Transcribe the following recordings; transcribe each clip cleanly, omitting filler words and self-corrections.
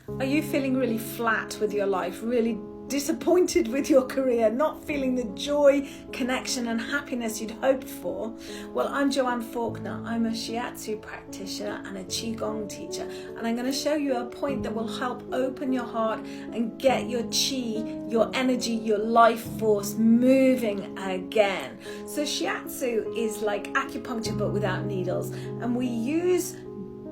Are you feeling really flat with your life, really disappointed with your career, not feeling the joy, connection and happiness you'd hoped for? Well, I'm Joanne Faulkner. I'm a Shiatsu practitioner and a Qigong teacher, and I'm going to show you a point that will help open your heart and get your Qi, your energy, your life force moving again. So Shiatsu is like acupuncture but without needles, and we use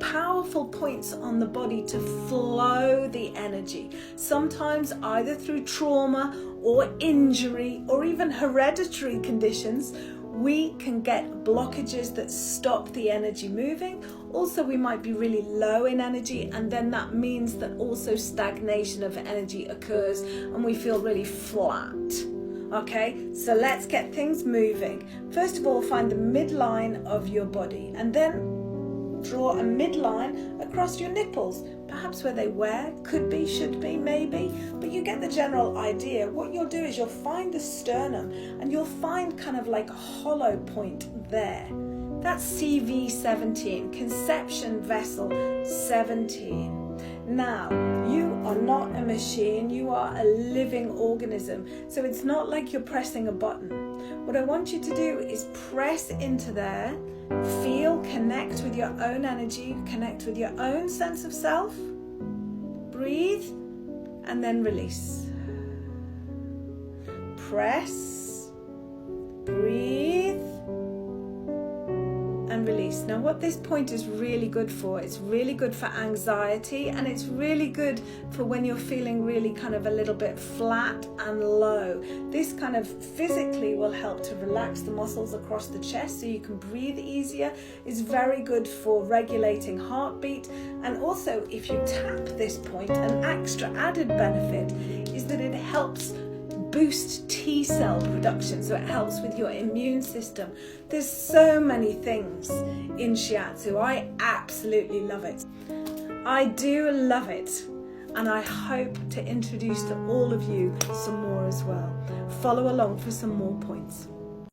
powerful points on the body to flow the energy, sometimes either through trauma or injury or even hereditary conditions. We can get blockages that stop the energy moving. Also, we might be really low in energy, and then that means that also stagnation of energy occurs and we feel really flat. Okay, so let's get things moving. First of all, find the midline of your body and then draw a midline across your nipples, perhaps where they wear, could be, should be, maybe, but you get the general idea. What you'll do is you'll find the sternum and you'll find kind of like a hollow point there. That's CV17, conception vessel 17. Now, you are not a machine, you are a living organism, so it's not like you're pressing a button. What I want you to do is press into there, feel, connect with your own energy, connect with your own sense of self, breathe, and then release. Press, breathe, and release. Now what this point is really good for, it's really good for anxiety, and it's really good for when you're feeling really kind of a little bit flat and low. This kind of physically will help to relax the muscles across the chest so you can breathe easier. It's very good for regulating heartbeat, and also if you tap this point, an extra added benefit is that it helps boost T cell production, so it helps with your immune system. There's so many things in Shiatsu. I absolutely love it. I do love it, and I hope to introduce to all of you some more as well. Follow along for some more points.